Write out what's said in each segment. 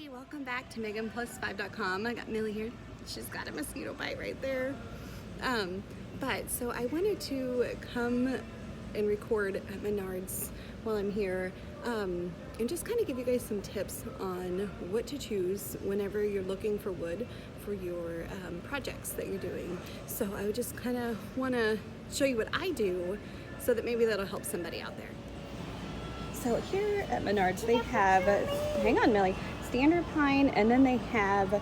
Hey, welcome back to MeganPlus5.com. I got Millie here. She's got a mosquito bite right there. So I wanted to come and record at Menards while I'm here and just kind of give you guys some tips on what to choose whenever you're looking for wood for your projects that you're doing. So I would just kind of want to show you what I do so that maybe that'll help somebody out there. So here at Menards, they have, hang on Millie, standard pine, and then they have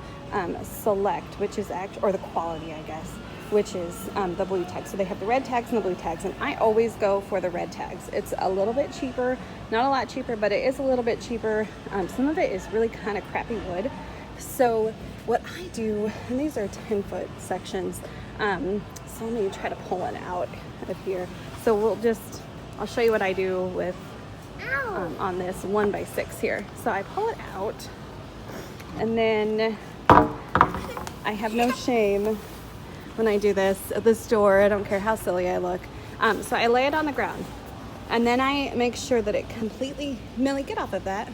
select, which is or the quality, I guess, which is the blue tags. So they have the red tags and the blue tags, and I always go for the red tags. It's a little bit cheaper, not a lot cheaper, but it is a little bit cheaper. Some of it is really kind of crappy wood. So what I do, and these are 10-foot sections, so let me try to pull it out of here. So I'll show you what I do with on this 1x6 here. So I pull it out, and then I have no shame when I do this at the store. I don't care how silly I look. So I lay it on the ground, and then I make sure that it completely, Millie, get off of that.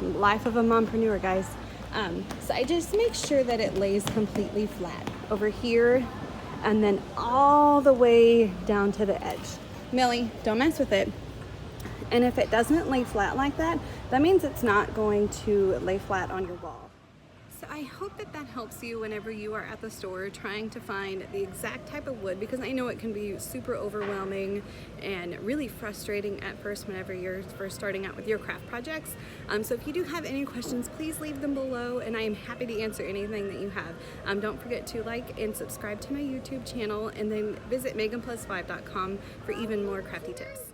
Life of a mompreneur, guys. So I just make sure that it lays completely flat over here, and then all the way down to the edge. Millie, don't mess with it. And if it doesn't lay flat like that, that means it's not going to lay flat on your wall. So I hope that that helps you whenever you are at the store trying to find the exact type of wood, because I know it can be super overwhelming and really frustrating at first whenever you're first starting out with your craft projects. So if you do have any questions, please leave them below, and I am happy to answer anything that you have. Don't forget to like and subscribe to my YouTube channel, and then visit MeganPlus5.com for even more crafty tips.